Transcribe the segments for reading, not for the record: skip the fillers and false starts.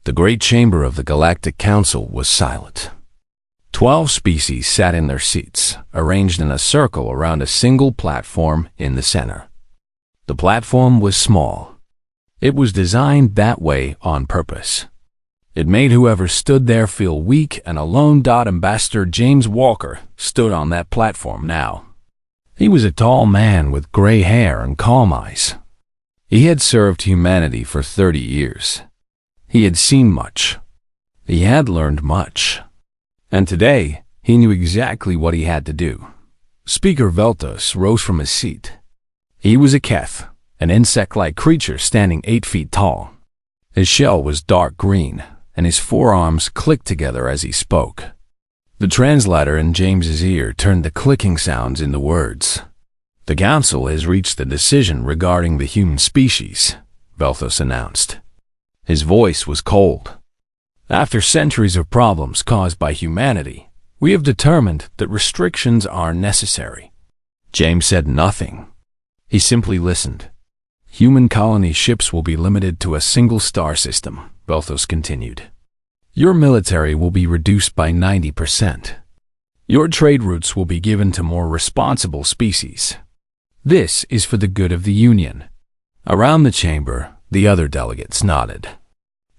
The great chamber of the Galactic Council was silent. 12 species sat in their seats, arranged in a circle around a single platform in the center. The platform was small. It was designed that way on purpose. It made whoever stood there feel weak and alone. Ambassador James Walker stood on that platform now. He was a tall man with gray hair and calm eyes. He had served humanity for 30 years. He had seen much. He had learned much. And today, he knew exactly what he had to do. Speaker Veltos rose from his seat. He was a Keth, an insect-like creature standing 8 feet tall. His shell was dark green, and his forearms clicked together as he spoke. The translator in James's ear turned the clicking sounds into words. "The Council has reached a decision regarding the human species," Veltos announced. His voice was cold. "After centuries of problems caused by humanity, we have determined that restrictions are necessary." James said nothing. He simply listened. "Human colony ships will be limited to a single star system," Veltos continued. "Your military will be reduced by 90%. Your trade routes will be given to more responsible species. This is for the good of the Union." Around the chamber, the other delegates nodded.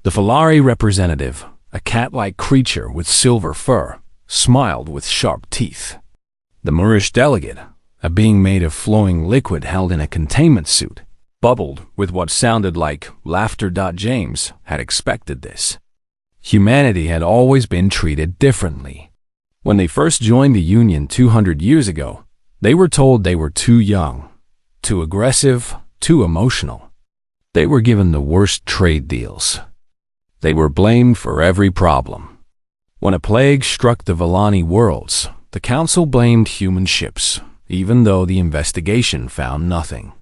The Falari representative, a cat-like creature with silver fur, smiled with sharp teeth. The Moorish delegate, a being made of flowing liquid held in a containment suit, bubbled with what sounded like laughter. James had expected this. Humanity had always been treated differently. When they first joined the Union 200 years ago, they were told they were too young, too aggressive, too emotional. They were given the worst trade deals. They were blamed for every problem. When a plague struck the Villani worlds, the Council blamed human ships, even though the investigation found nothing.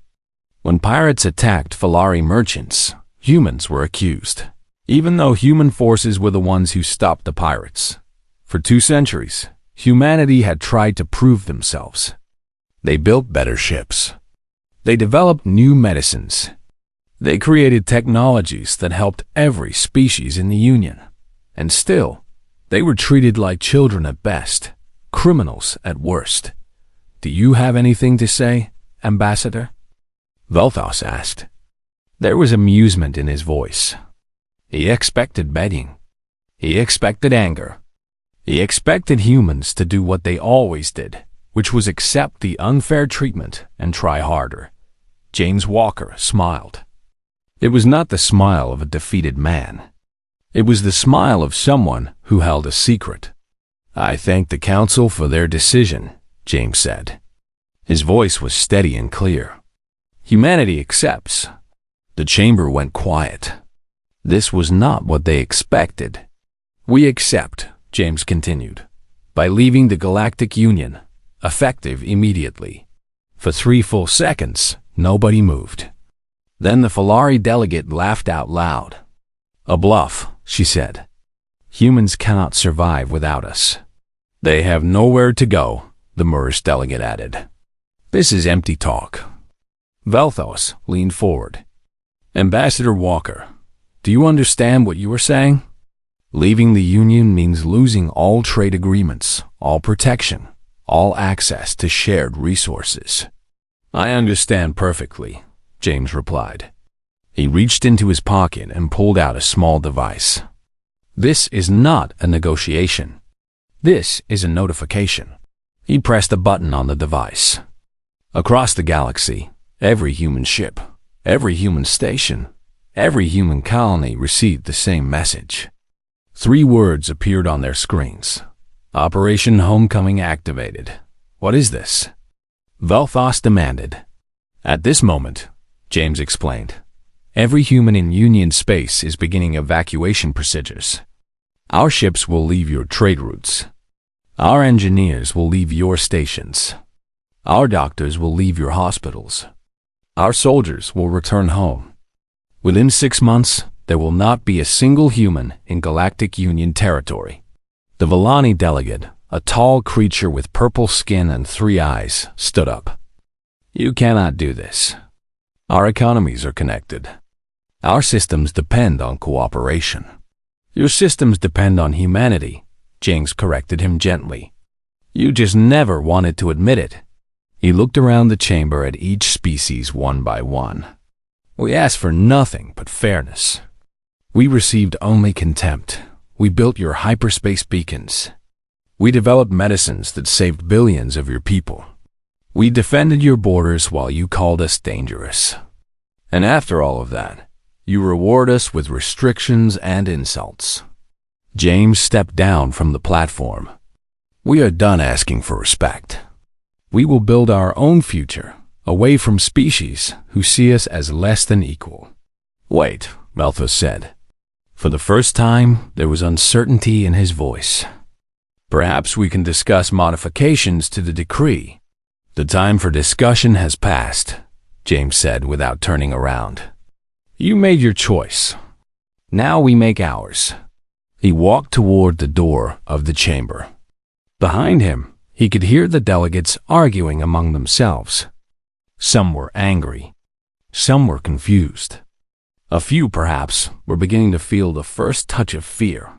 When pirates attacked Falari merchants, humans were accused, even though human forces were the ones who stopped the pirates. For 2 centuries, humanity had tried to prove themselves. They built better ships. They developed new medicines. They created technologies that helped every species in the Union. And still, they were treated like children at best, criminals at worst. "Do you have anything to say, Ambassador?" Veltos asked. There was amusement in his voice. He expected betting. He expected anger. He expected humans to do what they always did, which was accept the unfair treatment and try harder. James Walker smiled. It was not the smile of a defeated man. It was the smile of someone who held a secret. "I thank the Council for their decision," James said. His voice was steady and clear. "Humanity accepts." The chamber went quiet. This was not what they expected. "We accept," James continued, "by leaving the Galactic Union, effective immediately." For 3 full seconds, nobody moved. Then the Falari delegate laughed out loud. "A bluff," she said. "Humans cannot survive without us." "They have nowhere to go," the Moorish delegate added. "This is empty talk." Veltos leaned forward. "Ambassador Walker, do you understand what you are saying? Leaving the Union means losing all trade agreements, all protection, all access to shared resources." "I understand perfectly," James replied. He reached into his pocket and pulled out a small device. "This is not a negotiation. This is a notification." He pressed a button on the device. Across the galaxy, every human ship, every human station, every human colony received the same message. 3 words appeared on their screens. "Operation Homecoming activated." "What is this?" Veltos demanded. "At this moment," James explained, "every human in Union space is beginning evacuation procedures. Our ships will leave your trade routes. Our engineers will leave your stations. Our doctors will leave your hospitals. Our soldiers will return home. Within 6 months, there will not be a single human in Galactic Union territory." The Villani delegate, a tall creature with purple skin and 3 eyes, stood up. "You cannot do this. Our economies are connected. Our systems depend on cooperation. Your systems depend on humanity, James corrected him gently. You just never wanted to admit it. He looked around the chamber at each species one by one. We asked for nothing but fairness. We received only contempt. We built your hyperspace beacons. We developed medicines that saved billions of your people. We defended your borders while you called us dangerous. And after all of that, you reward us with restrictions and insults. James stepped down from the platform. We are done asking for respect. We will build our own future, away from species who see us as less than equal. Wait, Malthus said. For the first time, there was uncertainty in his voice. Perhaps we can discuss modifications to the decree. The time for discussion has passed, James said without turning around. You made your choice. Now we make ours. He walked toward the door of the chamber. Behind him, he could hear the delegates arguing among themselves. Some were angry. Some were confused. A few, perhaps, were beginning to feel the first touch of fear.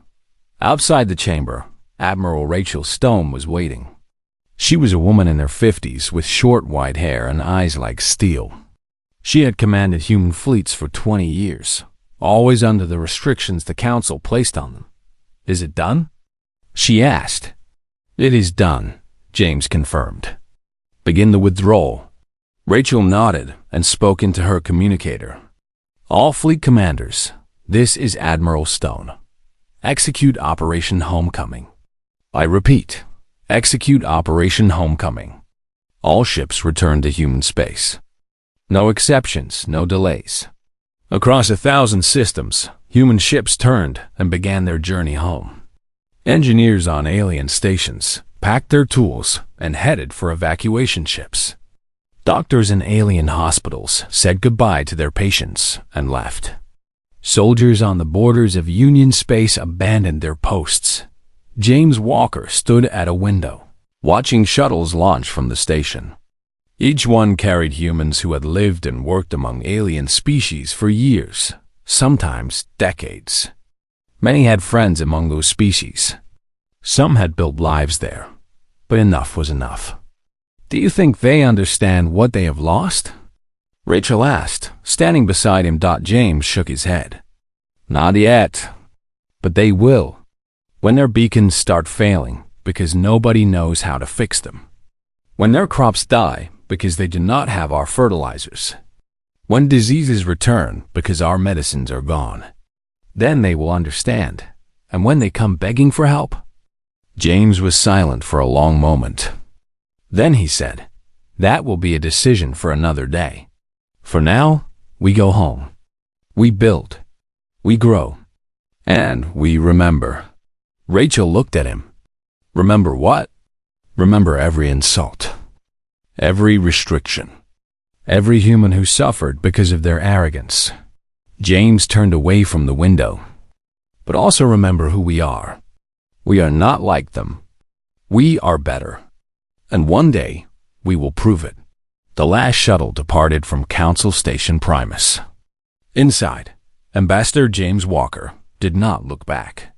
Outside the chamber, Admiral Rachel Stone was waiting. She was a woman in her 50s with short white hair and eyes like steel. She had commanded human fleets for 20 years, always under the restrictions the Council placed on them. Is it done? She asked. It is done, James confirmed. Begin the withdrawal. Rachel nodded and spoke into her communicator. All fleet commanders, this is Admiral Stone. Execute Operation Homecoming. I repeat, execute Operation Homecoming. All ships return to human space. No exceptions, no delays. Across 1,000 systems, human ships turned and began their journey home. Engineers on alien stations packed their tools and headed for evacuation ships. Doctors in alien hospitals said goodbye to their patients and left. Soldiers on the borders of Union space abandoned their posts. James Walker stood at a window, watching shuttles launch from the station. Each one carried humans who had lived and worked among alien species for years, sometimes decades. Many had friends among those species. Some had built lives there, but enough was enough. Do you think they understand what they have lost? Rachel asked, standing beside him. James shook his head. Not yet, but they will, when their beacons start failing because nobody knows how to fix them. When their crops die because they do not have our fertilizers. When diseases return because our medicines are gone. Then they will understand, and when they come begging for help. James was silent for a long moment. Then he said, that will be a decision for another day. For now, we go home. We build. We grow. And we remember. Rachel looked at him. Remember what? Remember every insult. Every restriction. Every human who suffered because of their arrogance. James turned away from the window. But also remember who we are. We are not like them. We are better. And one day, we will prove it. The last shuttle departed from Council Station Primus. Inside, Ambassador James Walker did not look back.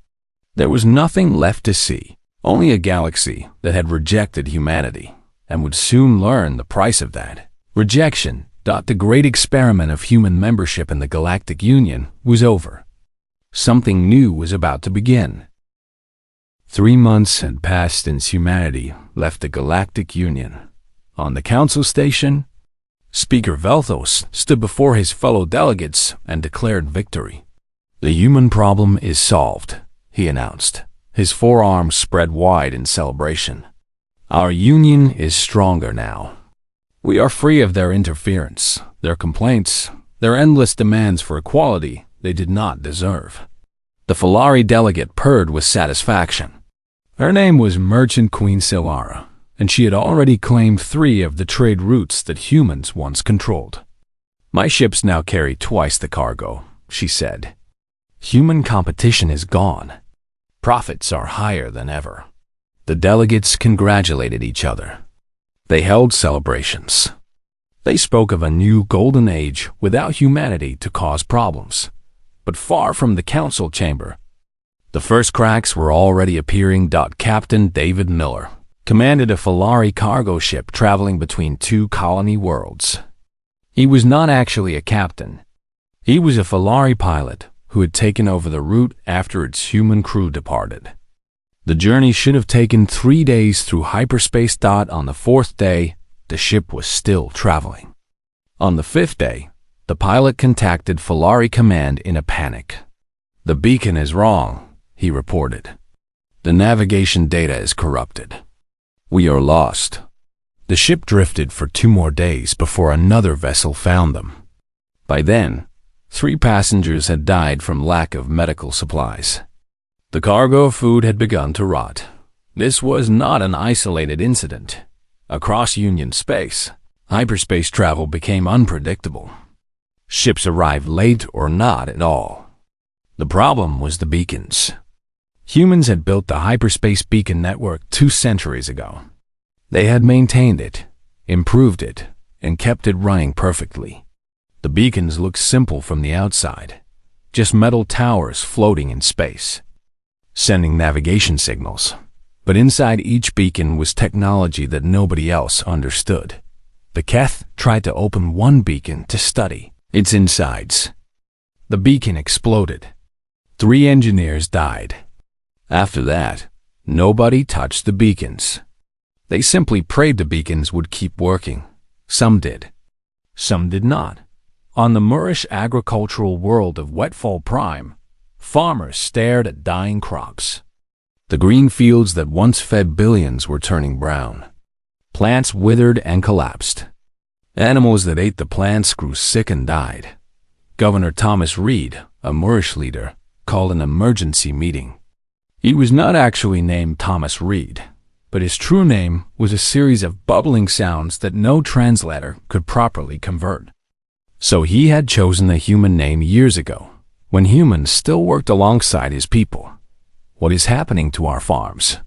There was nothing left to see, only a galaxy that had rejected humanity, and would soon learn the price of that. Rejection. The great experiment of human membership in the Galactic Union was over. Something new was about to begin. 3 months had passed since humanity left the Galactic Union. On the Council Station, Speaker Velthos stood before his fellow delegates and declared victory. The human problem is solved, he announced, his forearms spread wide in celebration. Our union is stronger now. We are free of their interference, their complaints, their endless demands for equality they did not deserve. The Falari delegate purred with satisfaction. Her name was Merchant Queen Silara, and she had already claimed 3 of the trade routes that humans once controlled. My ships now carry twice the cargo, she said. Human competition is gone. Profits are higher than ever. The delegates congratulated each other. They held celebrations. They spoke of a new golden age without humanity to cause problems. But far from the council chamber, The first cracks were already appearing. Captain David Miller commanded a Filari cargo ship traveling between two colony worlds. He was not actually a captain. He was a Filari pilot who had taken over the route after its human crew departed. The journey should have taken 3 days through hyperspace. On the fourth day, the ship was still traveling. On the fifth day, the pilot contacted Filari Command in a panic. "The beacon is wrong," he reported. "The navigation data is corrupted. We are lost." The ship drifted for 2 more days before another vessel found them. By then, 3 passengers had died from lack of medical supplies. The cargo of food had begun to rot. This was not an isolated incident. Across Union space, hyperspace travel became unpredictable. Ships arrived late or not at all. The problem was the beacons. Humans had built the hyperspace beacon network 2 centuries ago. They had maintained it, improved it, and kept it running perfectly. The beacons looked simple from the outside, just metal towers floating in space, sending navigation signals. But inside each beacon was technology that nobody else understood. The Keth tried to open one beacon to study its insides. The beacon exploded. 3 engineers died. After that, nobody touched the beacons. They simply prayed the beacons would keep working. Some did. Some did not. On the Moorish agricultural world of Wetfall Prime, farmers stared at dying crops. The green fields that once fed billions were turning brown. Plants withered and collapsed. Animals that ate the plants grew sick and died. Governor Thomas Reed, a Moorish leader, called an emergency meeting. He was not actually named Thomas Reed, but his true name was a series of bubbling sounds that no translator could properly convert. So he had chosen a human name years ago, when humans still worked alongside his people. "What is happening to our farms?"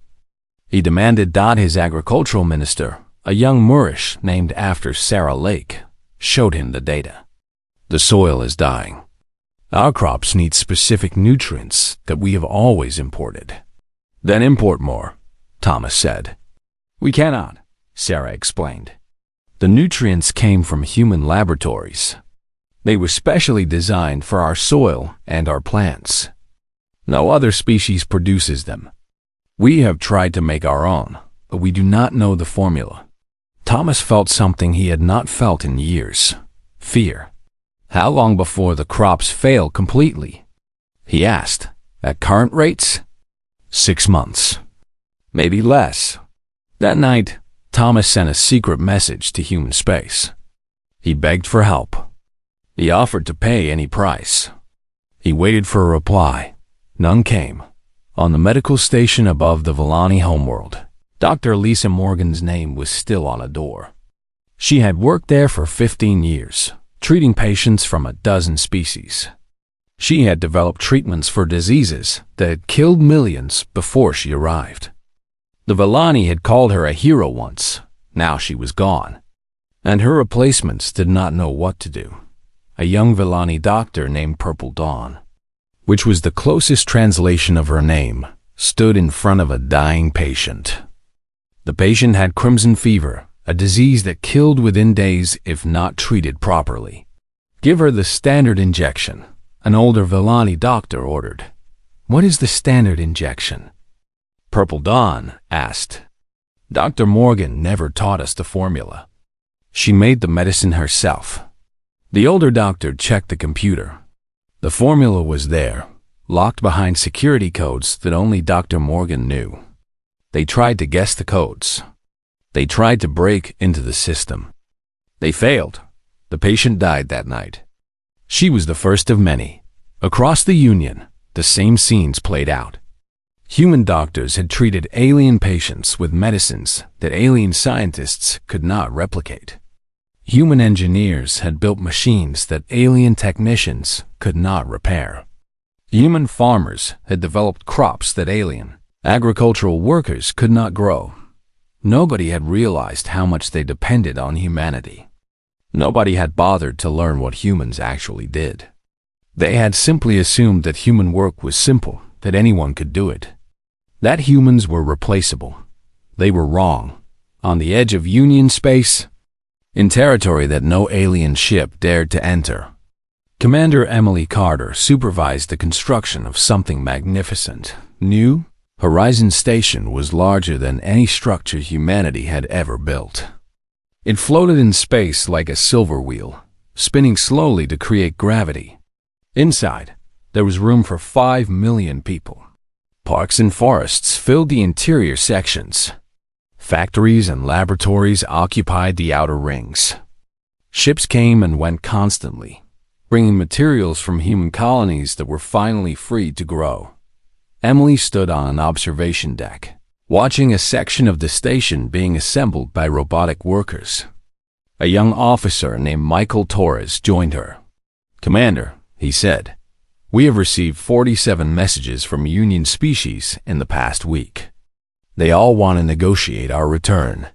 he demanded. His agricultural minister, a young Moorish named after Sarah Lake, showed him the data. "The soil is dying. Our crops need specific nutrients that we have always imported." "Then import more," Thomas said. "We cannot," Sarah explained. "The nutrients came from human laboratories. They were specially designed for our soil and our plants. No other species produces them. We have tried to make our own, but we do not know the formula." Thomas felt something he had not felt in years: fear. "How long before the crops fail completely?" he asked. "At current rates?" 6 months. Maybe less. That night, Thomas sent a secret message to human space. He begged for help. He offered to pay any price. He waited for a reply. None came. On the medical station above the Villani homeworld, Dr. Lisa Morgan's name was still on a door. She had worked there for 15 years, treating patients from a dozen species. She had developed treatments for diseases that had killed millions before she arrived. The Villani had called her a hero once. Now she was gone, and her replacements did not know what to do. A young Villani doctor named Purple Dawn, which was the closest translation of her name, stood in front of a dying patient. The patient had crimson fever, a disease that killed within days if not treated properly. "Give her the standard injection," an older Villani doctor ordered. "What is the standard injection?" Purple Dawn asked. "Dr. Morgan never taught us the formula. She made the medicine herself." The older doctor checked the computer. The formula was there, locked behind security codes that only Dr. Morgan knew. They tried to guess the codes. They tried to break into the system. They failed. The patient died that night. She was the first of many. Across the Union, the same scenes played out. Human doctors had treated alien patients with medicines that alien scientists could not replicate. Human engineers had built machines that alien technicians could not repair. Human farmers had developed crops that alien agricultural workers could not grow. Nobody had realized how much they depended on humanity. Nobody had bothered to learn what humans actually did. They had simply assumed that human work was simple, that anyone could do it. That humans were replaceable. They were wrong. On the edge of Union space, in territory that no alien ship dared to enter, Commander Emily Carter supervised the construction of something magnificent. New Horizon Station was larger than any structure humanity had ever built. It floated in space like a silver wheel, spinning slowly to create gravity. Inside, there was room for 5 million people. Parks and forests filled the interior sections. Factories and laboratories occupied the outer rings. Ships came and went constantly, bringing materials from human colonies that were finally free to grow. Emily stood on an observation deck, watching a section of the station being assembled by robotic workers. A young officer named Michael Torres joined her. "Commander," he said, "we have received 47 messages from Union species in the past week. They all want to negotiate our return."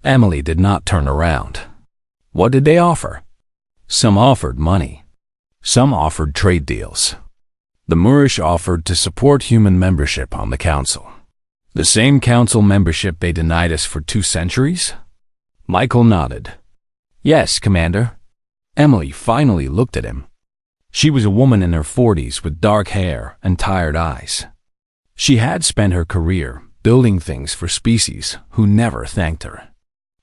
Emily did not turn around. What did they offer? Some offered money. Some offered trade deals. The Moorish offered to support human membership on the council. The same council membership they denied us for 2 centuries? Michael nodded. "Yes, Commander." Emily finally looked at him. She was a woman in her 40s with dark hair and tired eyes. She had spent her career building things for species who never thanked her.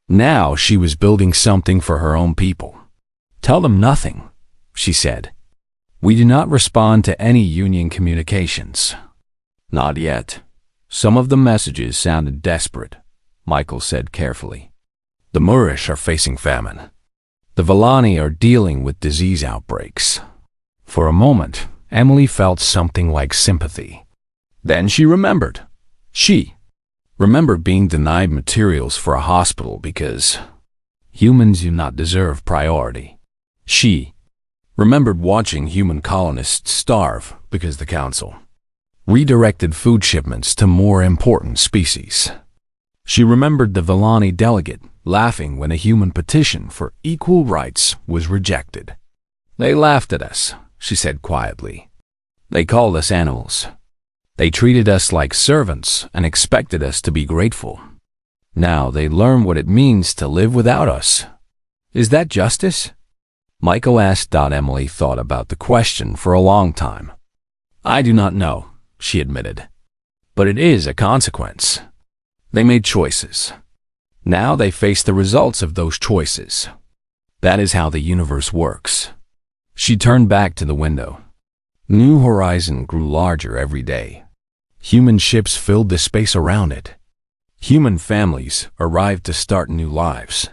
Now she was building something for her own people. "Tell them nothing," she said. "We do not respond to any Union communications." "Not yet." Some of the messages sounded desperate, Michael said carefully. The Moorish are facing famine. The Villani are dealing with disease outbreaks. For a moment, Emily felt something like sympathy. Then she remembered. She remembered being denied materials for a hospital because humans do not deserve priority. She remembered watching human colonists starve because the council redirected food shipments to more important species. She remembered the Villani delegate laughing when a human petition for equal rights was rejected. "They laughed at us," she said quietly. "They called us animals. They treated us like servants and expected us to be grateful. Now they learn what it means to live without us. Is that justice?" Michael asked. Emily thought about the question for a long time. "I do not know," she admitted. "But it is a consequence. They made choices. Now they face the results of those choices. That is how the universe works." She turned back to the window. New Horizon grew larger every day. Human ships filled the space around it. Human families arrived to start new lives.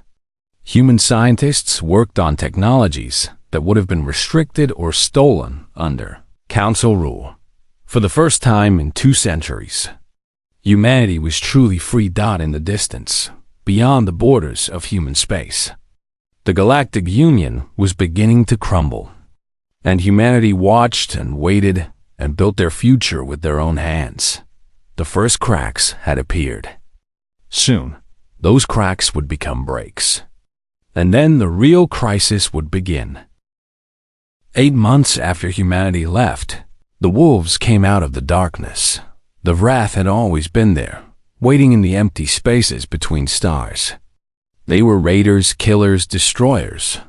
Human scientists worked on technologies that would have been restricted or stolen under council rule. For the first time in 2 centuries, humanity was truly free. In the distance, beyond the borders of human space, the Galactic Union was beginning to crumble, and humanity watched and waited and built their future with their own hands. The first cracks had appeared. Soon, those cracks would become breaks. And then the real crisis would begin. 8 months after humanity left, the wolves came out of the darkness. The wrath had always been there, waiting in the empty spaces between stars. They were raiders, killers, destroyers.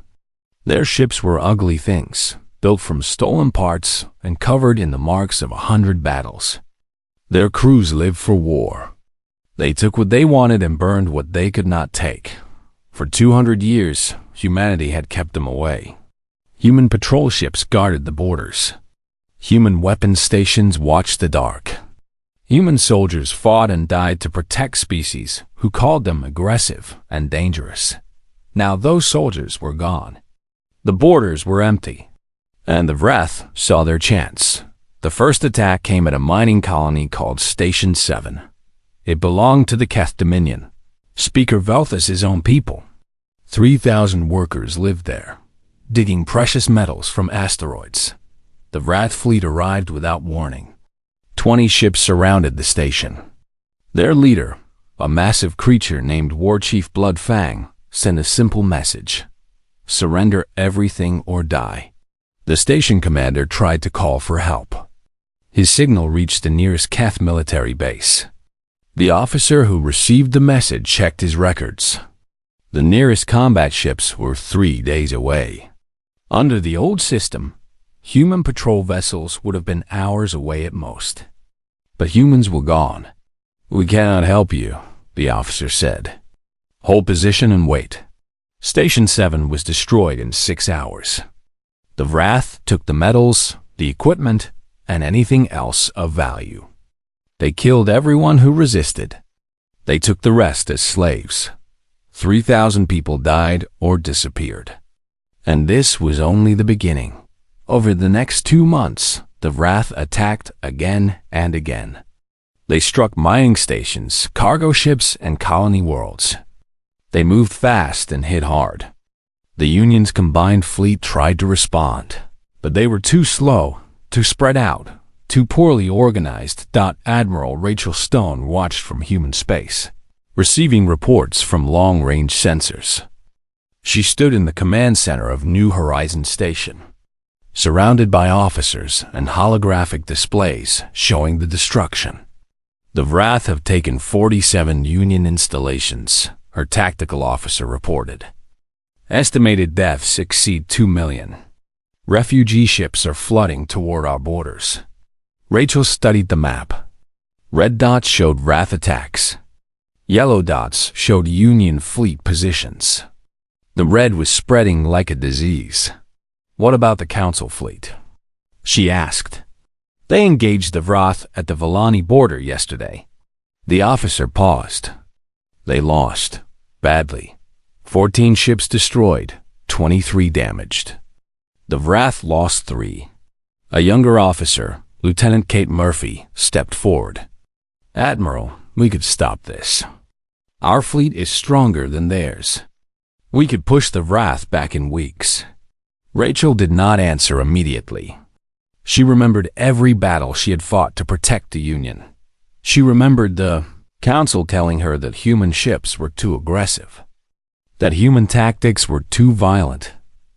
Their ships were ugly things, built from stolen parts and covered in the marks of 100 battles. Their crews lived for war. They took what they wanted and burned what they could not take. For 200 years, humanity had kept them away. Human patrol ships guarded the borders. Human weapons stations watched the dark. Human soldiers fought and died to protect species who called them aggressive and dangerous. Now those soldiers were gone. The borders were empty. And the Wrath saw their chance. The first attack came at a mining colony called Station 7. It belonged to the Keth Dominion, Speaker Velthus' own people. 3,000 workers lived there, digging precious metals from asteroids. The Wrath fleet arrived without warning. 20 ships surrounded the station. Their leader, a massive creature named War Chief Bloodfang, sent a simple message: surrender everything or die. The station commander tried to call for help. His signal reached the nearest Keth military base. The officer who received the message checked his records. The nearest combat ships were 3 days away. Under the old system, human patrol vessels would have been hours away at most. But humans were gone. "We cannot help you," the officer said. "Hold position and wait." Station 7 was destroyed in 6 hours. The Wrath took the metals, the equipment, and anything else of value. They killed everyone who resisted. They took the rest as slaves. 3,000 people died or disappeared. And this was only the beginning. Over the next 2 months, the Wrath attacked again and again. They struck mining stations, cargo ships, and colony worlds. They moved fast and hit hard. The Union's combined fleet tried to respond, but they were too slow, too spread out, too poorly organized. Admiral Rachel Stone watched from human space, receiving reports from long-range sensors. She stood in the command center of New Horizons Station, surrounded by officers and holographic displays showing the destruction. "The Wrath have taken 47 Union installations," her tactical officer reported. "Estimated deaths exceed 2 million. Refugee ships are flooding toward our borders." Rachel studied the map. Red dots showed Wrath attacks. Yellow dots showed Union fleet positions. The red was spreading like a disease. "What about the Council fleet?" she asked. "They engaged the Wrath at the Volani border yesterday." The officer paused. "They lost. Badly. 14 ships destroyed, 23 damaged. The Wrath lost 3. A younger officer, Lieutenant Kate Murphy, stepped forward. "Admiral, we could stop this. Our fleet is stronger than theirs. We could push the Wrath back in weeks." Rachel did not answer immediately. She remembered every battle she had fought to protect the Union. She remembered the Council telling her that human ships were too aggressive, that human tactics were too violent,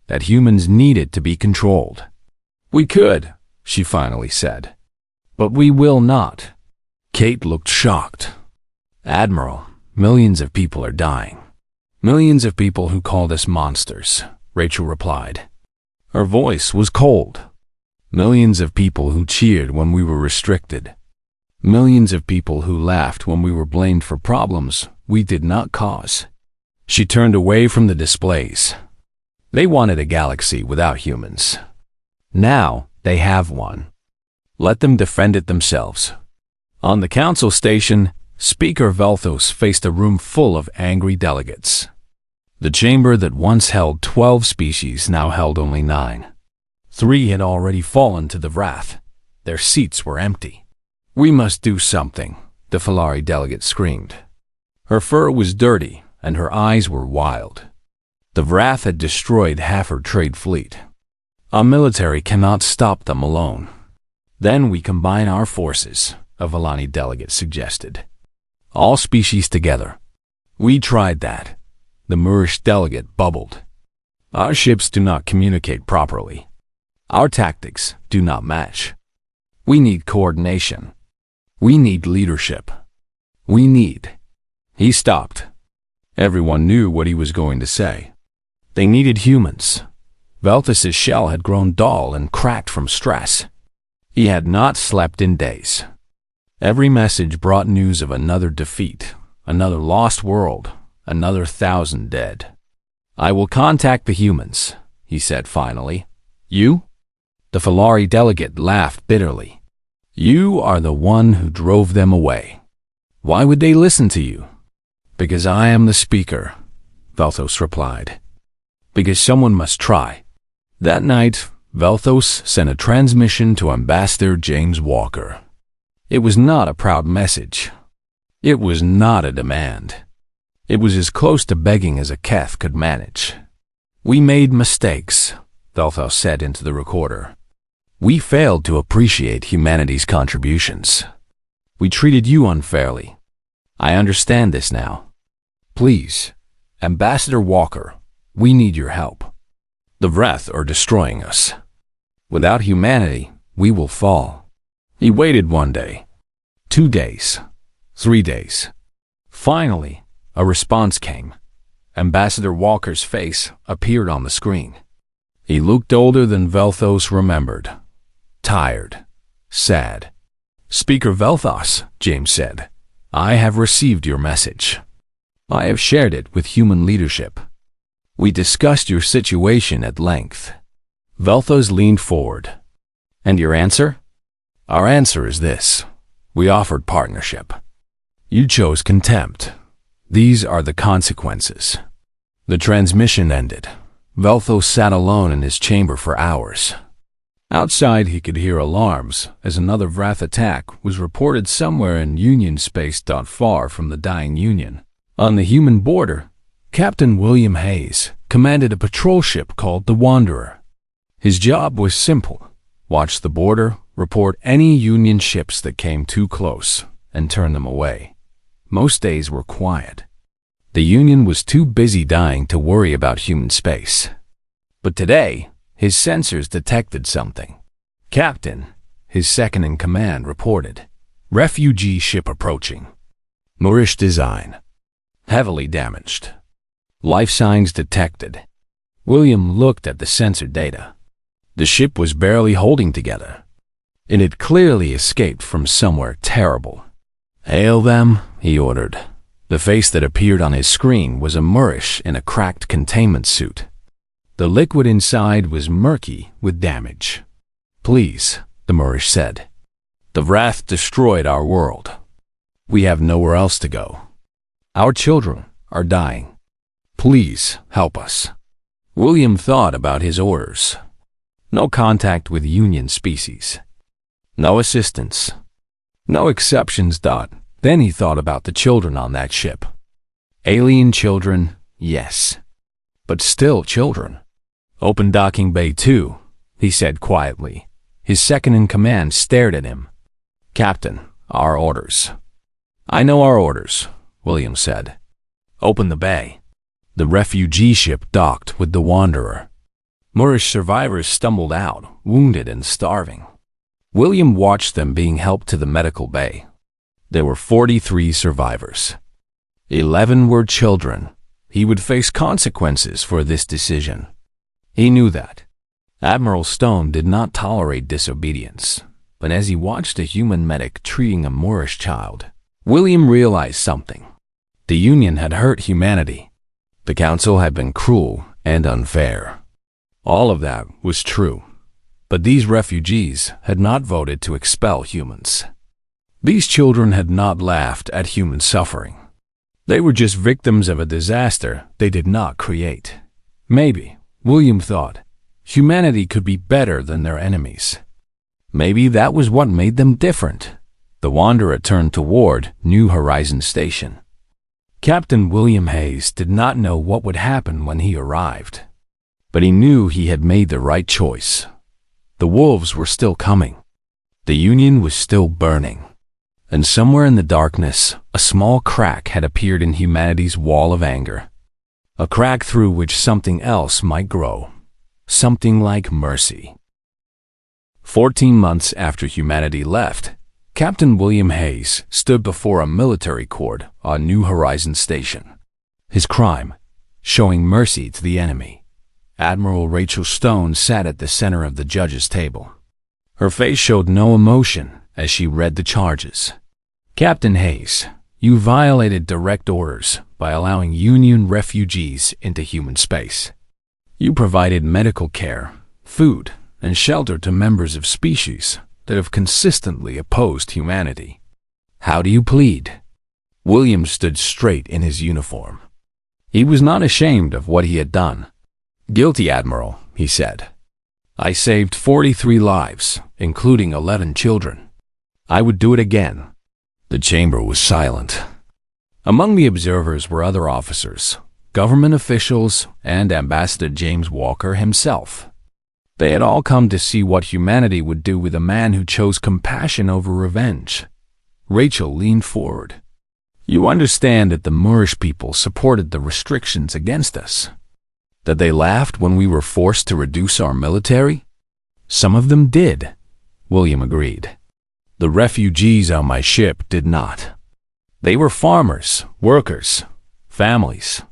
that humans needed to be controlled. "We could," she finally said, "but we will not." Kate looked shocked. "Admiral, millions of people are dying. Millions of people who called us monsters," Rachel replied. Her voice was cold. "Millions of people who cheered when we were restricted. Millions of people who laughed when we were blamed for problems we did not cause." She turned away from the displays. They wanted a galaxy without humans. Now they have one. Let them defend it themselves. On the Council station, Speaker Velthos faced a room full of angry delegates. The chamber that once held 12 species now held only 9. 3 had already fallen to the Wrath. Their seats were empty. "We must do something," the Falari delegate screamed. Her fur was dirty, and her eyes were wild. The Wrath had destroyed half her trade fleet. "Our military cannot stop them alone." "Then we combine our forces," a Volani delegate suggested. "All species together." "We tried that," the Moorish delegate bubbled. "Our ships do not communicate properly. Our tactics do not match. We need coordination. We need leadership. We need—" He stopped. Everyone knew what he was going to say. They needed humans. Velthos's shell had grown dull and cracked from stress. He had not slept in days. Every message brought news of another defeat, another lost world, another 1,000 dead. "I will contact the humans," he said finally. "You?" The Falari delegate laughed bitterly. "You are the one who drove them away. Why would they listen to you?" "Because I am the speaker," Velthos replied. "Because someone must try." That night, Velthos sent a transmission to Ambassador James Walker. It was not a proud message. It was not a demand. It was as close to begging as a Keth could manage. "We made mistakes," Velthos said into the recorder. "We failed to appreciate humanity's contributions. We treated you unfairly. I understand this now. Please, Ambassador Walker, we need your help. The Wrath are destroying us. Without humanity, we will fall. He waited 1 day, 2 days, 3 days. Finally, a response came. Ambassador Walker's face appeared on the screen. He looked older than Velthos remembered. Tired. Sad. "Speaker Velthos," James said, "I have received your message. I have shared it with human leadership. We discussed your situation at length." Velthos leaned forward. "And your answer?" "Our answer is this. We offered partnership. You chose contempt. These are the consequences." The transmission ended. Velthos sat alone in his chamber for hours. Outside, he could hear alarms as another Wrath attack was reported somewhere in Union space not far from the dying Union. On the human border, Captain William Hayes commanded a patrol ship called the Wanderer. His job was simple: watch the border, report any Union ships that came too close, and turn them away. Most days were quiet. The Union was too busy dying to worry about human space. But today, his sensors detected something. "Captain," his second-in-command reported, "refugee ship approaching. Moorish design. Heavily damaged. Life signs detected." William looked at the sensor data. The ship was barely holding together. It had clearly escaped from somewhere terrible. "Hail them," he ordered. The face that appeared on his screen was a Moorish in a cracked containment suit. The liquid inside was murky with damage. "Please," the Moorish said. "The Wrath destroyed our world. We have nowhere else to go. Our children are dying. Please help us." William thought about his orders. No contact with Union species. No assistance. No exceptions. Then he thought about the children on that ship. Alien children, yes. But still children. "Open docking bay 2, he said quietly. His second-in-command stared at him. "Captain, our orders." "I know our orders," William said. "Open the bay." The refugee ship docked with the Wanderer. Moorish survivors stumbled out, wounded and starving. William watched them being helped to the medical bay. There were 43 survivors. 11 were children. He would face consequences for this decision. He knew that. Admiral Stone did not tolerate disobedience, but as he watched a human medic treating a Moorish child, William realized something. The Union had hurt humanity. The Council had been cruel and unfair. All of that was true, but these refugees had not voted to expel humans. These children had not laughed at human suffering. They were just victims of a disaster they did not create. Maybe, William thought, humanity could be better than their enemies. Maybe that was what made them different. The Wanderer turned toward New Horizon Station. Captain William Hayes did not know what would happen when he arrived, but he knew he had made the right choice. The wolves were still coming. The Union was still burning. And somewhere in the darkness, a small crack had appeared in humanity's wall of anger. A crack through which something else might grow. Something like mercy. 14 months after humanity left, Captain William Hayes stood before a military court on New Horizon Station. His crime, showing mercy to the enemy. Admiral Rachel Stone sat at the center of the judge's table. Her face showed no emotion as she read the charges. "Captain Hayes, you violated direct orders by allowing Union refugees into human space. You provided medical care, food, and shelter to members of species that have consistently opposed humanity. How do you plead?" William stood straight in his uniform. He was not ashamed of what he had done. "Guilty, Admiral," he said. "I saved 43 lives, including 11 children. I would do it again." The chamber was silent. Among the observers were other officers, government officials, and Ambassador James Walker himself. They had all come to see what humanity would do with a man who chose compassion over revenge. Rachel leaned forward. "You understand that the Moorish people supported the restrictions against us? That they laughed when we were forced to reduce our military?" "Some of them did," William agreed. The refugees on my ship did not. They were farmers, workers, families.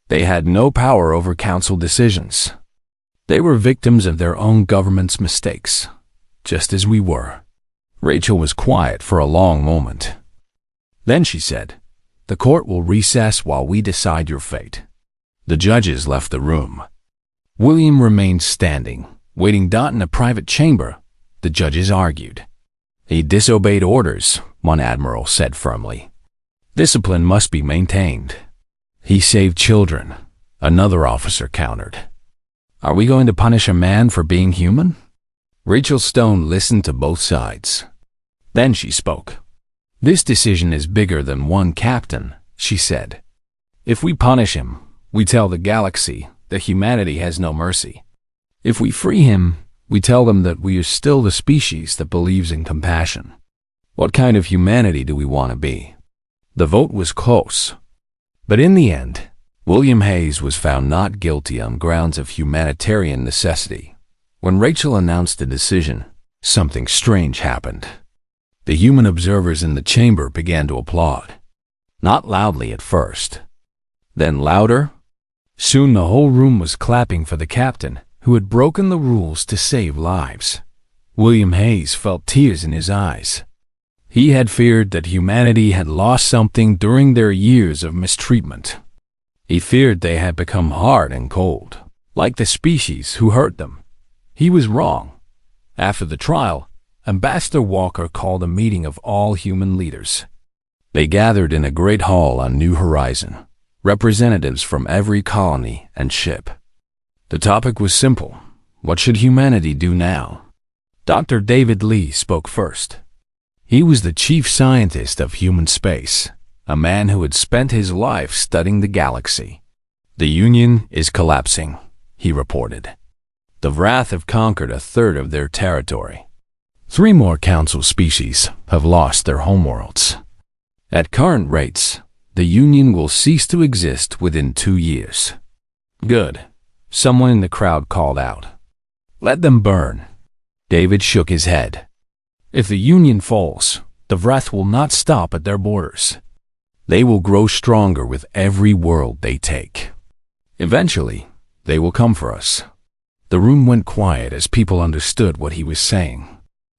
They had no power over council decisions. They were victims of their own government's mistakes, just as we were. Rachel was quiet for a long moment. Then she said, "The court will recess while we decide your fate." The judges left the room. William remained standing, waiting. In a private chamber, the judges argued. "He disobeyed orders," one admiral said firmly. "Discipline must be maintained." "He saved children," another officer countered. "Are we going to punish a man for being human?" Rachel Stone listened to both sides. Then she spoke. "This decision is bigger than one captain," she said. "If we punish him, we tell the galaxy that humanity has no mercy. If we free him, we tell them that we are still the species that believes in compassion. What kind of humanity do we want to be?" The vote was close. But in the end, William Hayes was found not guilty on grounds of humanitarian necessity. When Rachel announced the decision, something strange happened. The human observers in the chamber began to applaud. Not loudly at first, then louder. Soon the whole room was clapping for the captain, who had broken the rules to save lives. William Hayes felt tears in his eyes. He had feared that humanity had lost something during their years of mistreatment. He feared they had become hard and cold, like the species who hurt them. He was wrong. After the trial, Ambassador Walker called a meeting of all human leaders. They gathered in a great hall on New Horizon, representatives from every colony and ship. The topic was simple. What should humanity do now? Dr. David Lee spoke first. He was the chief scientist of human space, a man who had spent his life studying the galaxy. "The Union is collapsing," he reported. "The Wrath have conquered a third of their territory. 3 more council species have lost their homeworlds. At current rates, the Union will cease to exist within 2 years." "Good," someone in the crowd called out. "Let them burn." David shook his head. "If the Union falls, the Wrath will not stop at their borders. They will grow stronger with every world they take. Eventually, they will come for us." The room went quiet as people understood what he was saying.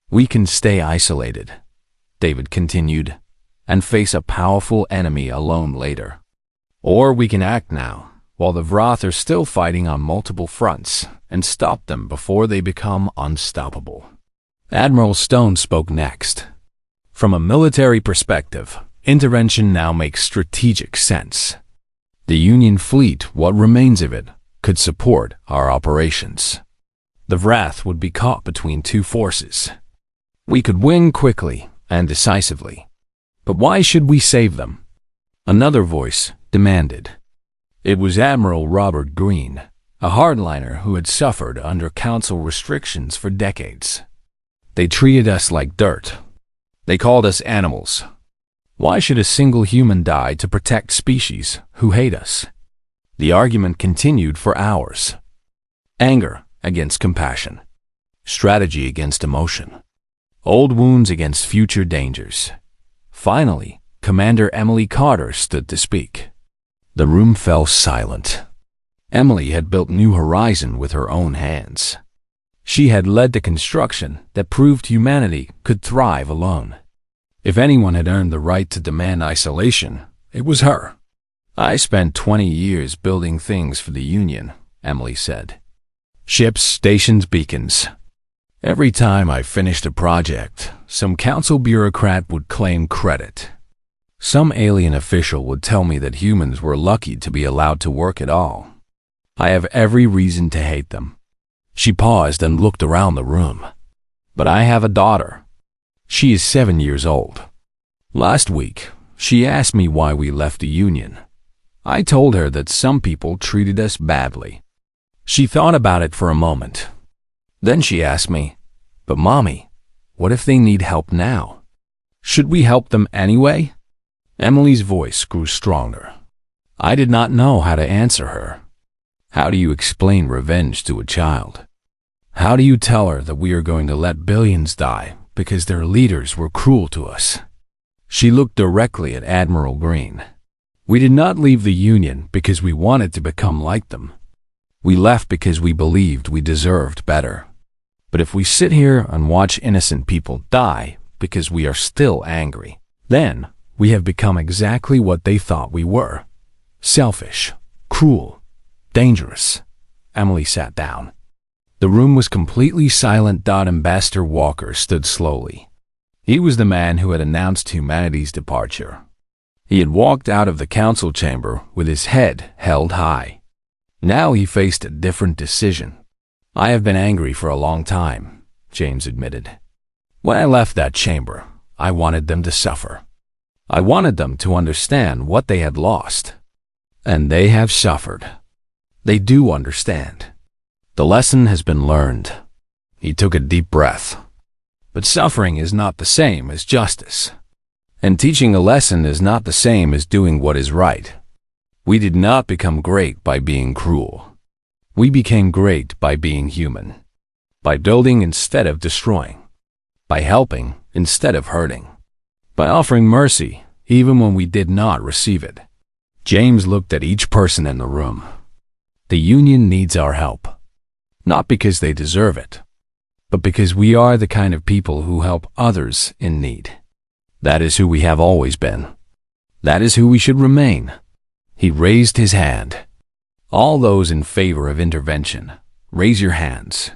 "We can stay isolated," David continued, "and face a powerful enemy alone later. Or we can act now, while the Wrath are still fighting on multiple fronts, and stop them before they become unstoppable." Admiral Stone spoke next. "From a military perspective, intervention now makes strategic sense. The Union fleet, what remains of it, could support our operations. The Wrath would be caught between 2 forces. We could win quickly and decisively. But why should we save them?" Another voice demanded. It was Admiral Robert Greene, a hardliner who had suffered under council restrictions for decades. "They treated us like dirt. They called us animals. Why should a single human die to protect species who hate us?" The argument continued for hours. Anger against compassion. Strategy against emotion. Old wounds against future dangers. Finally, Commander Emily Carter stood to speak. The room fell silent. Emily had built New Horizon with her own hands. She had led the construction that proved humanity could thrive alone. If anyone had earned the right to demand isolation, it was her. "I spent 20 years building things for the Union," Emily said. "Ships, stations, beacons. Every time I finished a project, some council bureaucrat would claim credit. Some alien official would tell me that humans were lucky to be allowed to work at all. I have every reason to hate them." She paused and looked around the room. "But I have a daughter. She is 7 years old. Last week, she asked me why we left the Union. I told her that some people treated us badly. She thought about it for a moment. Then she asked me, 'But Mommy, what if they need help now? Should we help them anyway?'" Emily's voice grew stronger. I did not know how to answer her. How do you explain revenge to a child? How do you tell her that we are going to let billions die because their leaders were cruel to us. She looked directly at Admiral Green. We did not leave the Union because we wanted to become like them. We left because we believed we deserved better. But if we sit here and watch innocent people die because we are still angry, then we have become exactly what they thought we were. Selfish, cruel, dangerous. Emily sat down. The room was completely silent. Ambassador Walker stood slowly. He was the man who had announced humanity's departure. He had walked out of the council chamber with his head held high. Now he faced a different decision. I have been angry for a long time, James admitted. When I left that chamber, I wanted them to suffer. I wanted them to understand what they had lost. And they have suffered. They do understand. The lesson has been learned. He took a deep breath. But suffering is not the same as justice. And teaching a lesson is not the same as doing what is right. We did not become great by being cruel. We became great by being human. By building instead of destroying. By helping instead of hurting. By offering mercy even when we did not receive it. James looked at each person in the room. The Union needs our help. Not because they deserve it, but because we are the kind of people who help others in need. That is who we have always been. That is who we should remain. He raised his hand. All those in favor of intervention, raise your hands.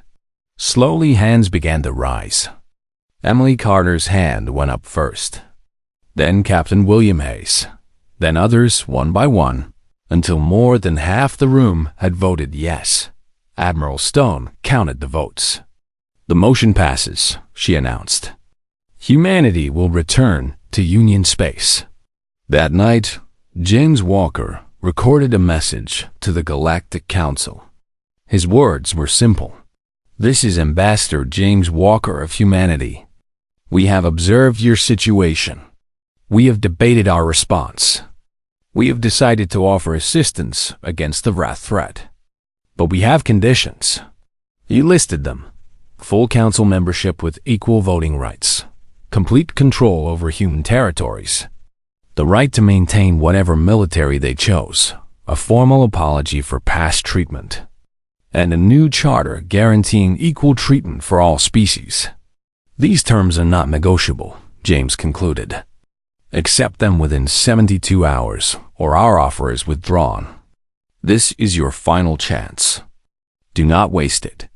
Slowly, hands began to rise. Emily Carter's hand went up first. Then Captain William Hayes. Then others, one by one, until more than half the room had voted yes. Admiral Stone counted the votes. The motion passes, she announced. Humanity will return to Union space. That night, James Walker recorded a message to the Galactic Council. His words were simple. This is Ambassador James Walker of humanity. We have observed your situation. We have debated our response. We have decided to offer assistance against the Wrath threat. But we have conditions. You listed them. Full council membership with equal voting rights. Complete control over human territories. The right to maintain whatever military they chose. A formal apology for past treatment. And a new charter guaranteeing equal treatment for all species. These terms are not negotiable, James concluded. Accept them within 72 hours, or our offer is withdrawn. This is your final chance. Do not waste it.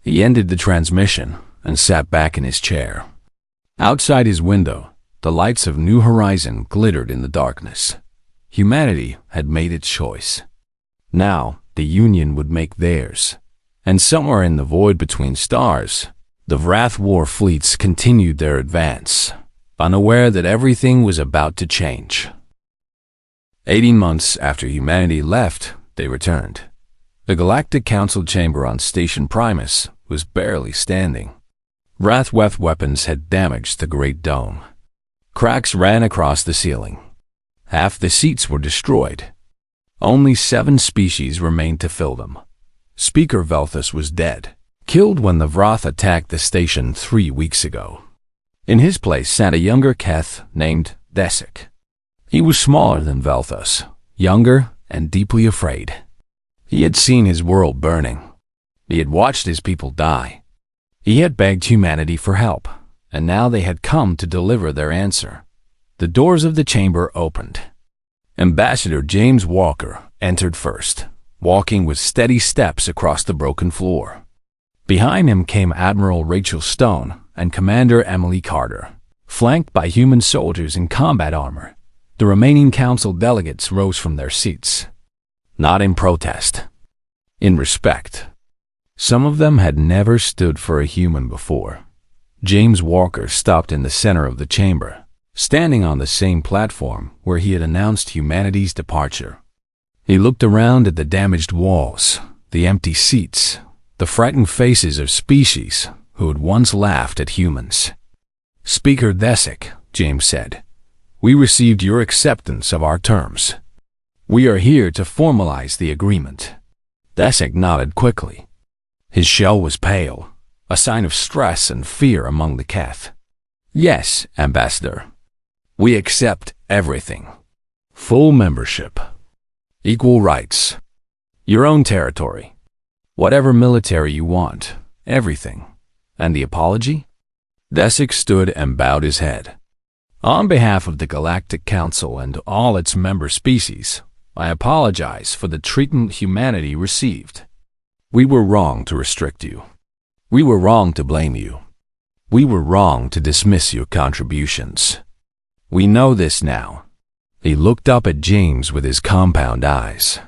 He ended the transmission and sat back in his chair. Outside his window, the lights of New Horizon glittered in the darkness. Humanity had made its choice. Now, the Union would make theirs. And somewhere in the void between stars, the Wrath War fleets continued their advance, unaware that everything was about to change. 18 months after humanity left, they returned. The Galactic Council chamber on Station Primus was barely standing. Wrath weapons had damaged the Great Dome. Cracks ran across the ceiling. Half the seats were destroyed. Only 7 species remained to fill them. Speaker Velthus was dead, killed when the Wrath attacked the station 3 weeks ago. In his place sat a younger Keth named Desik. He was smaller than Velthus, younger and deeply afraid. He had seen his world burning. He had watched his people die. He had begged humanity for help, and now they had come to deliver their answer. The doors of the chamber opened. Ambassador James Walker entered first, walking with steady steps across the broken floor. Behind him came Admiral Rachel Stone and Commander Emily Carter, flanked by human soldiers in combat armor. The remaining council delegates rose from their seats. Not in protest. In respect. Some of them had never stood for a human before. James Walker stopped in the center of the chamber, standing on the same platform where he had announced humanity's departure. He looked around at the damaged walls, the empty seats, the frightened faces of species who had once laughed at humans. Speaker Desik, James said, we received your acceptance of our terms. We are here to formalize the agreement. Desik nodded quickly. His shell was pale, a sign of stress and fear among the Keth. Yes, Ambassador. We accept everything. Full membership. Equal rights. Your own territory. Whatever military you want. Everything. And the apology? Desic stood and bowed his head. On behalf of the Galactic Council and all its member species, I apologize for the treatment humanity received. We were wrong to restrict you. We were wrong to blame you. We were wrong to dismiss your contributions. We know this now. He looked up at James with his compound eyes.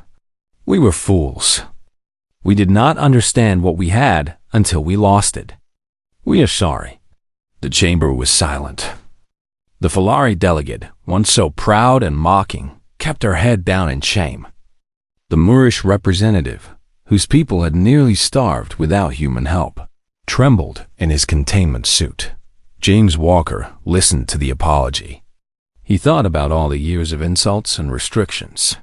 We were fools. We did not understand what we had until we lost it. We are sorry. The chamber was silent. The Falari delegate, once so proud and mocking, kept her head down in shame. The Moorish representative, whose people had nearly starved without human help, trembled in his containment suit. James Walker listened to the apology. He thought about all the years of insults and restrictions.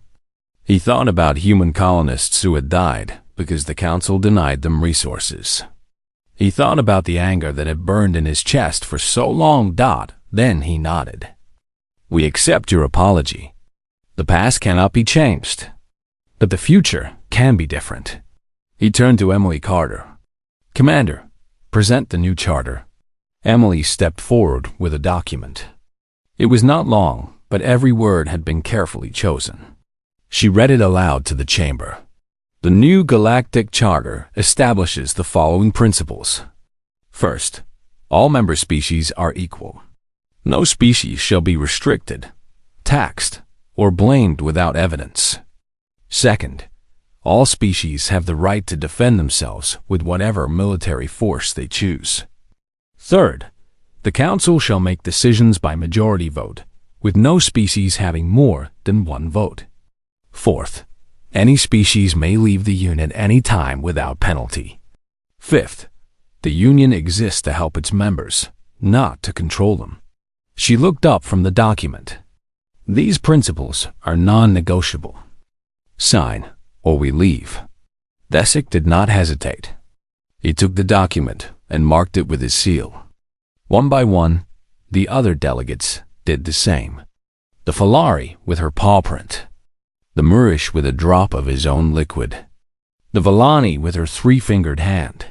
He thought about human colonists who had died because the council denied them resources. He thought about the anger that had burned in his chest for so long. Then he nodded. We accept your apology. The past cannot be changed, but the future can be different. He turned to Emily Carter. Commander, present the new charter. Emily stepped forward with a document. It was not long, but every word had been carefully chosen. She read it aloud to the chamber. The new Galactic Charter establishes the following principles. First, all member species are equal. No species shall be restricted, taxed, or blamed without evidence. Second, all species have the right to defend themselves with whatever military force they choose. Third, the Council shall make decisions by majority vote, with no species having more than one vote. Fourth, any species may leave the Union any time without penalty. Fifth, the Union exists to help its members, not to control them. She looked up from the document. These principles are non-negotiable. Sign, or we leave. Desic did not hesitate. He took the document and marked it with his seal. One by one, the other delegates did the same. The Falari with her paw print. The Moorish with a drop of his own liquid. The Vallani with her three-fingered hand.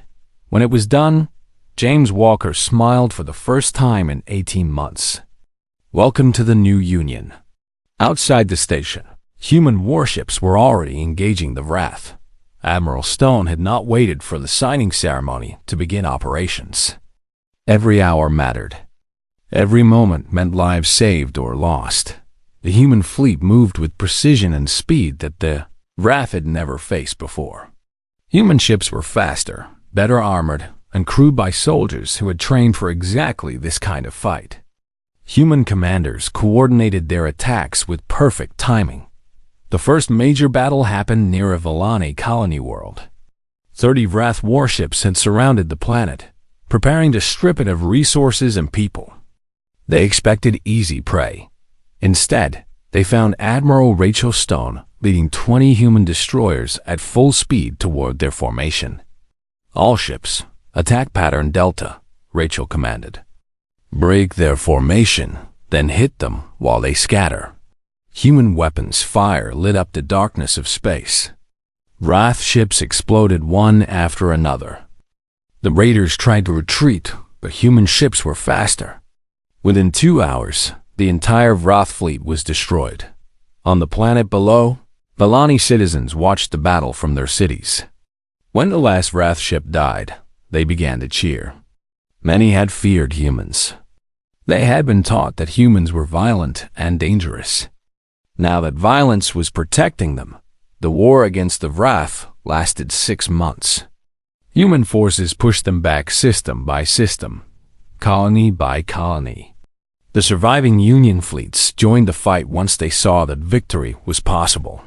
When it was done, James Walker smiled for the first time in 18 months. Welcome to the new Union. Outside the station, human warships were already engaging the Wrath. Admiral Stone had not waited for the signing ceremony to begin operations. Every hour mattered. Every moment meant lives saved or lost. The human fleet moved with precision and speed that the Wrath had never faced before. Human ships were faster, better armored, and crewed by soldiers who had trained for exactly this kind of fight. Human commanders coordinated their attacks with perfect timing. The first major battle happened near a Vallani colony world. 30 Wrath warships had surrounded the planet, preparing to strip it of resources and people. They expected easy prey. Instead, they found Admiral Rachel Stone leading 20 human destroyers at full speed toward their formation. All ships, attack pattern Delta, Rachel commanded. Break their formation, then hit them while they scatter. Human weapons fire lit up the darkness of space. Wrath ships exploded one after another. The raiders tried to retreat, but human ships were faster. Within 2 hours, the entire Wrath fleet was destroyed. On the planet below, Vallani citizens watched the battle from their cities. When the last Wrath ship died, they began to cheer. Many had feared humans. They had been taught that humans were violent and dangerous. Now that violence was protecting them, the war against the Wrath lasted 6 months. Human forces pushed them back system by system, colony by colony. The surviving Union fleets joined the fight once they saw that victory was possible.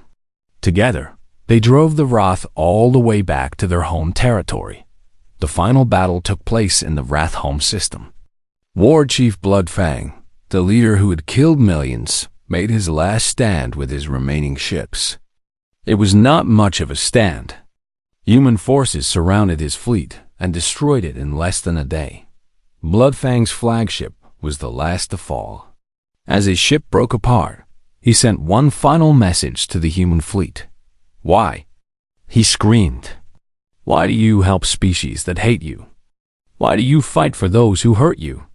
Together, they drove the Wrath all the way back to their home territory. The final battle took place in the Wrath home system. War Chief Bloodfang, the leader who had killed millions, made his last stand with his remaining ships. It was not much of a stand. Human forces surrounded his fleet and destroyed it in less than a day. Bloodfang's flagship was the last to fall. As his ship broke apart, he sent one final message to the human fleet. Why? He screamed. Why do you help species that hate you? Why do you fight for those who hurt you?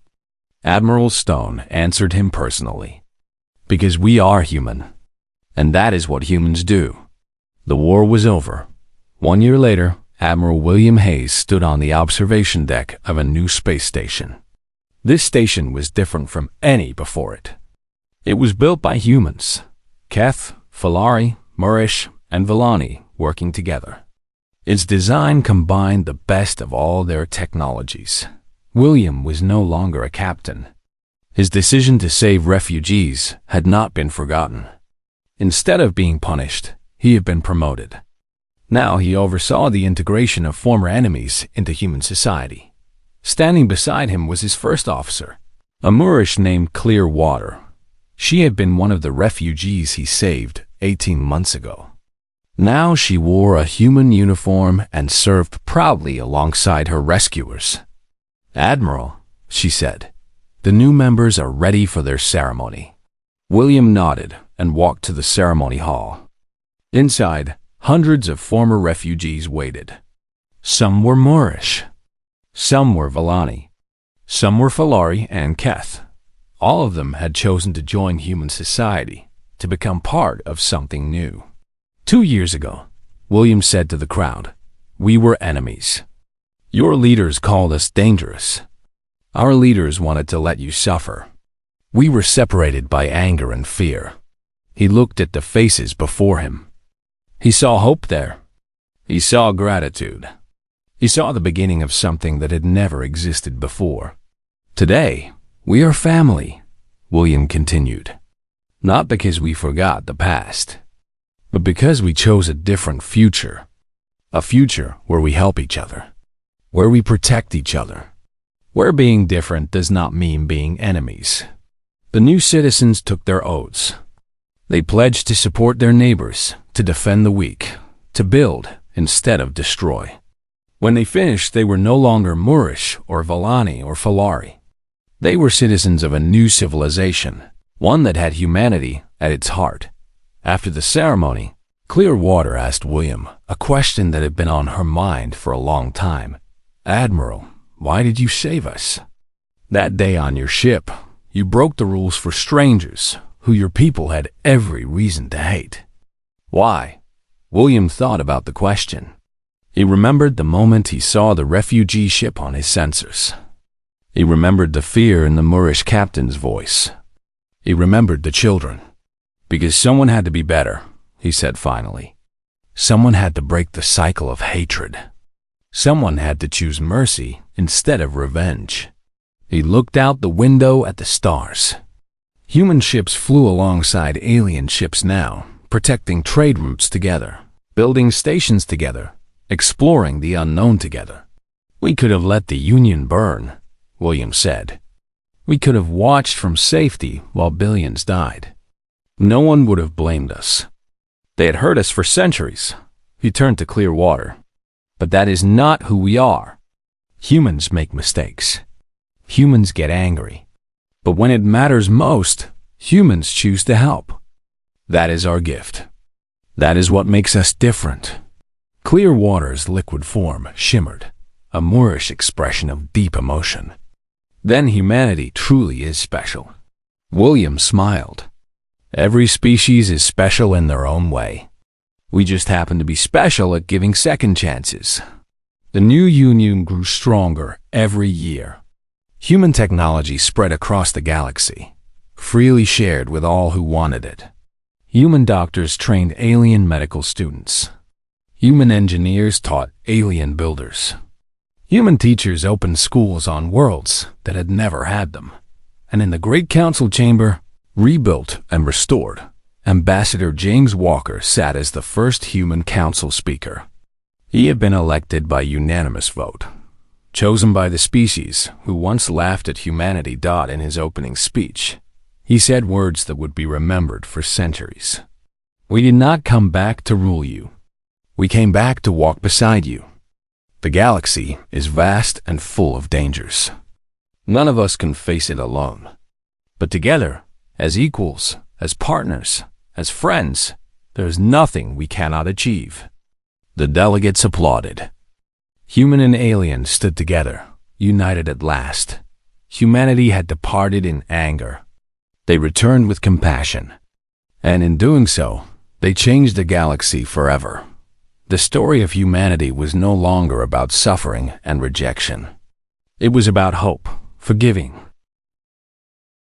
Admiral Stone answered him personally. Because we are human, and that is what humans do. The war was over. 1 year later, Admiral William Hayes stood on the observation deck of a new space station. This station was different from any before it. It was built by humans, Keth, Falari, Murish, and Villani working together. Its design combined the best of all their technologies. William was no longer a captain. His decision to save refugees had not been forgotten. Instead of being punished, he had been promoted. Now he oversaw the integration of former enemies into human society. Standing beside him was his first officer, a Moorish named Clearwater. She had been one of the refugees he saved 18 months ago. Now she wore a human uniform and served proudly alongside her rescuers. Admiral, she said, the new members are ready for their ceremony. William nodded and walked to the ceremony hall. Inside, hundreds of former refugees waited. Some were Moorish. Some were Villani. Some were Falari and Keth. All of them had chosen to join human society, to become part of something new. 2 years ago, William said to the crowd, "We were enemies. Your leaders called us dangerous. Our leaders wanted to let you suffer. We were separated by anger and fear." He looked at the faces before him. He saw hope there. He saw gratitude. He saw the beginning of something that had never existed before. Today, we are family, William continued. Not because we forgot the past, but because we chose a different future. A future where we help each other, where we protect each other, where being different does not mean being enemies. The new citizens took their oaths. They pledged to support their neighbors, to defend the weak, to build instead of destroy. When they finished, they were no longer Moorish or Villani or Falari. They were citizens of a new civilization, one that had humanity at its heart. After the ceremony, Clearwater asked William a question that had been on her mind for a long time. "Admiral, why did you save us? That day on your ship, you broke the rules for strangers who your people had every reason to hate." Why? William thought about the question. He remembered the moment he saw the refugee ship on his sensors. He remembered the fear in the Moorish captain's voice. He remembered the children. Because someone had to be better, he said finally. Someone had to break the cycle of hatred. Someone had to choose mercy instead of revenge. He looked out the window at the stars. Human ships flew alongside alien ships now, protecting trade routes together, building stations together, exploring the unknown together. "We could have let the Union burn," William said. "We could have watched from safety while billions died. No one would have blamed us. They had hurt us for centuries." He turned to Clearwater. "But that is not who we are. Humans make mistakes. Humans get angry. But when it matters most, humans choose to help. That is our gift. That is what makes us different." Clearwater's liquid form shimmered, a Moorish expression of deep emotion. "Then humanity truly is special." William smiled. "Every species is special in their own way. We just happen to be special at giving second chances." The new union grew stronger every year. Human technology spread across the galaxy, freely shared with all who wanted it. Human doctors trained alien medical students. Human engineers taught alien builders. Human teachers opened schools on worlds that had never had them. And in the Great Council Chamber, rebuilt and restored, Ambassador James Walker sat as the first human council speaker. He had been elected by unanimous vote, chosen by the species who once laughed at humanity. In his opening speech, he said words that would be remembered for centuries. "We did not come back to rule you. We came back to walk beside you. The galaxy is vast and full of dangers. None of us can face it alone. But together, as equals, as partners, as friends, there is nothing we cannot achieve." The delegates applauded. Human and alien stood together, united at last. Humanity had departed in anger. They returned with compassion. And in doing so, they changed the galaxy forever. The story of humanity was no longer about suffering and rejection. It was about hope, forgiving,